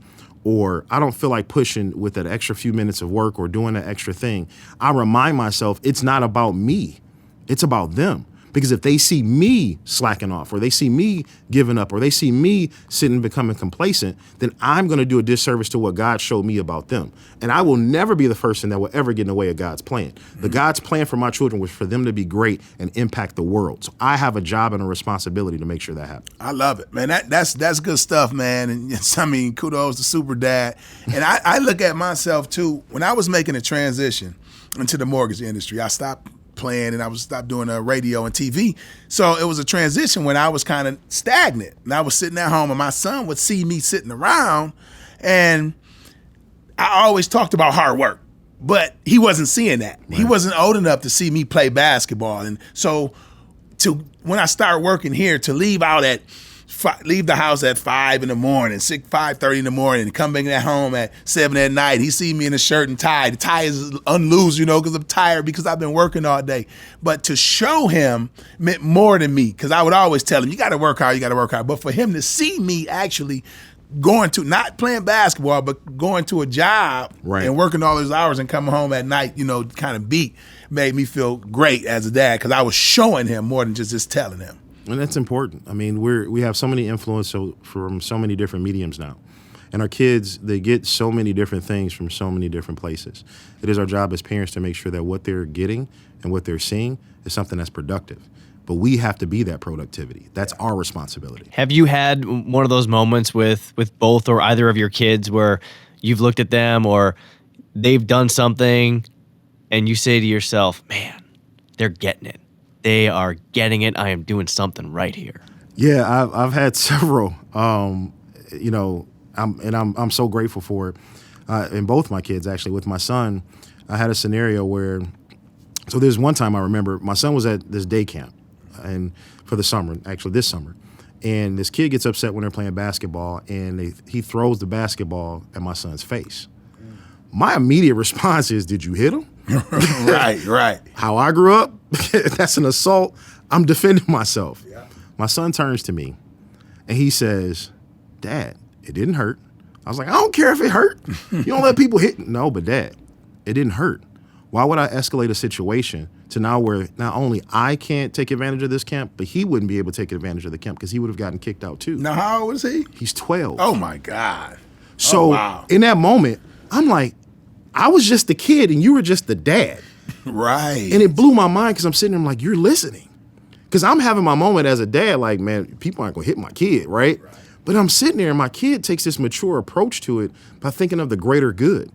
or I don't feel like pushing with that extra few minutes of work or doing that extra thing, I remind myself it's not about me. It's about them. Because if they see me slacking off, or they see me giving up, or they see me sitting and becoming complacent, then I'm going to do a disservice to what God showed me about them. And I will never be the person that will ever get in the way of God's plan. The God's plan for my children was for them to be great and impact the world. So I have a job and a responsibility to make sure that happens. I love it, man. That's good stuff, man. And I mean, kudos to Super Dad. And I look at myself too. When I was making a transition into the mortgage industry, I stopped playing and I was stopped doing radio and TV. So it was a transition when I was kind of stagnant and I was sitting at home and my son would see me sitting around, and I always talked about hard work, but he wasn't seeing that. Right. He wasn't old enough to see me play basketball. And so when I started working here, to leave the house at 5 in the morning, 5:30 in the morning, and come back at home at 7 at night. He see me in a shirt and tie. The tie is unloose, because I'm tired because I've been working all day. But to show him meant more than me, because I would always tell him, you got to work hard, you got to work hard. But for him to see me actually going to, not playing basketball, but going to a job, right, and working all those hours and coming home at night, kind of beat, made me feel great as a dad, because I was showing him more than just telling him. And that's important. I mean, we have so many influence from so many different mediums now. And our kids, they get so many different things from so many different places. It is our job as parents to make sure that what they're getting and what they're seeing is something that's productive. But we have to be that productivity. That's our responsibility. Have you had one of those moments with both or either of your kids where you've looked at them or they've done something and you say to yourself, man, they're getting it. They are getting it. I am doing something right here. Yeah, I've had several. I'm so grateful for it. And both my kids, actually, with my son, I had a scenario where. So there's one time I remember my son was at this day camp, and for the summer, actually this summer, and this kid gets upset when they're playing basketball, and he throws the basketball at my son's face. My immediate response is, "Did you hit him?" Right. How I grew up, that's an assault. I'm defending myself. Yeah. My son turns to me and he says, "Dad, it didn't hurt." I was like, "I don't care if it hurt. You don't let people hit." "No, but Dad, it didn't hurt. Why would I escalate a situation to now where not only I can't take advantage of this camp, but he wouldn't be able to take advantage of the camp because he would have gotten kicked out too. Now, how old is he? He's 12. Oh, my God. So wow. in that moment, I'm like, I was just the kid and you were just the dad. Right. And it blew my mind because I'm sitting there, I'm like, you're listening. Because I'm having my moment as a dad, like, man, people aren't going to hit my kid, right? But I'm sitting there and my kid takes this mature approach to it by thinking of the greater good.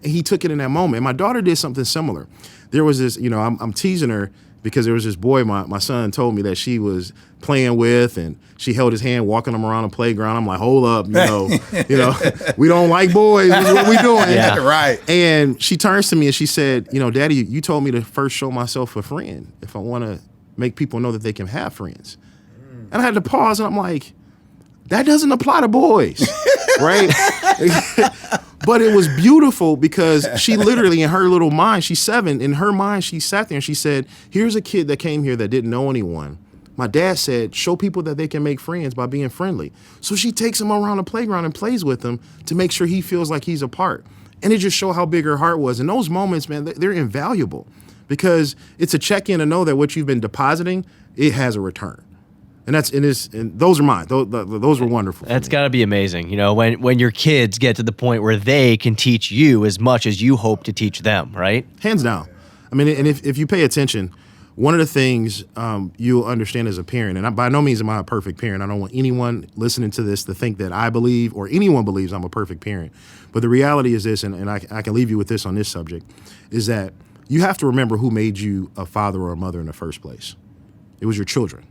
And he took it in that moment. And my daughter did something similar. There was this, I'm teasing her because there was this boy my son told me that she was playing with, and she held his hand walking him around the playground. I'm like, hold up, we don't like boys. This is what we doing. Yeah. Right. And she turns to me and she said, Daddy, you told me to first show myself a friend if I want to make people know that they can have friends. And I had to pause and I'm like, that doesn't apply to boys, right? But it was beautiful because she literally, in her little mind, she's 7, in her mind, she sat there and she said, here's a kid that came here that didn't know anyone. My dad said, show people that they can make friends by being friendly. So she takes him around the playground and plays with him to make sure he feels like he's a part. And it just showed how big her heart was. And those moments, man, they're invaluable because it's a check-in to know that what you've been depositing, it has a return. And those are mine. Those were wonderful. That's got to be amazing. When your kids get to the point where they can teach you as much as you hope to teach them, right? Hands down. I mean, and if you pay attention, one of the things you'll understand as a parent, and by no means am I a perfect parent. I don't want anyone listening to this to think that I believe or anyone believes I'm a perfect parent. But the reality is this, and I can leave you with this on this subject, is that you have to remember who made you a father or a mother in the first place. It was your children.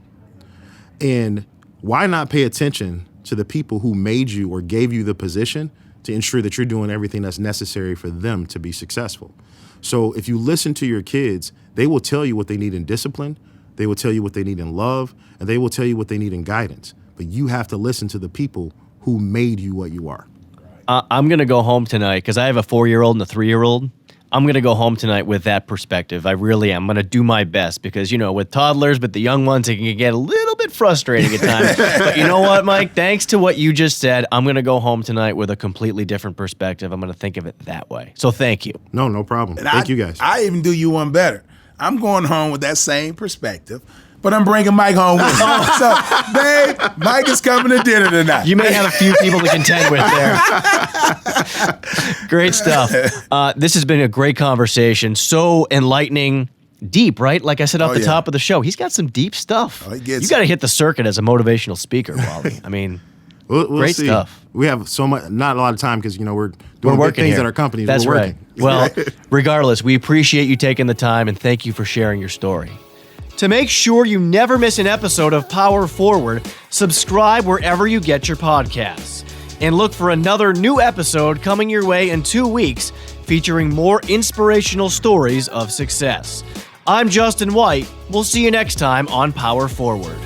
And why not pay attention to the people who made you or gave you the position to ensure that you're doing everything that's necessary for them to be successful? So if you listen to your kids, they will tell you what they need in discipline, they will tell you what they need in love, and they will tell you what they need in guidance. But you have to listen to the people who made you what you are. I'm going to go home tonight because I have a 4-year-old and a 3-year-old. I'm going to go home tonight with that perspective. I really am. I'm going to do my best because, with toddlers, but the young ones, it can get a little bit frustrating at times. But you know what, Mike? Thanks to what you just said, I'm going to go home tonight with a completely different perspective. I'm going to think of it that way. So thank you. No problem. And Thank you guys. I even do you one better. I'm going home with that same perspective, but I'm bringing Mike home with me. So, babe, Mike is coming to dinner tonight. You may have a few people to contend with there. Great stuff. This has been a great conversation. So enlightening, deep, right? Like I said off the top of the show, he's got some deep stuff. Oh, he gets you got to hit the circuit as a motivational speaker, Wally. I mean, we'll great see. stuff. We have not a lot of time because we're doing working big things here at our companies. That's we're right. working. Well, regardless, we appreciate you taking the time and thank you for sharing your story. To make sure you never miss an episode of Power Forward, subscribe wherever you get your podcasts. And look for another new episode coming your way in 2 weeks, featuring more inspirational stories of success. I'm Justin White. We'll see you next time on Power Forward.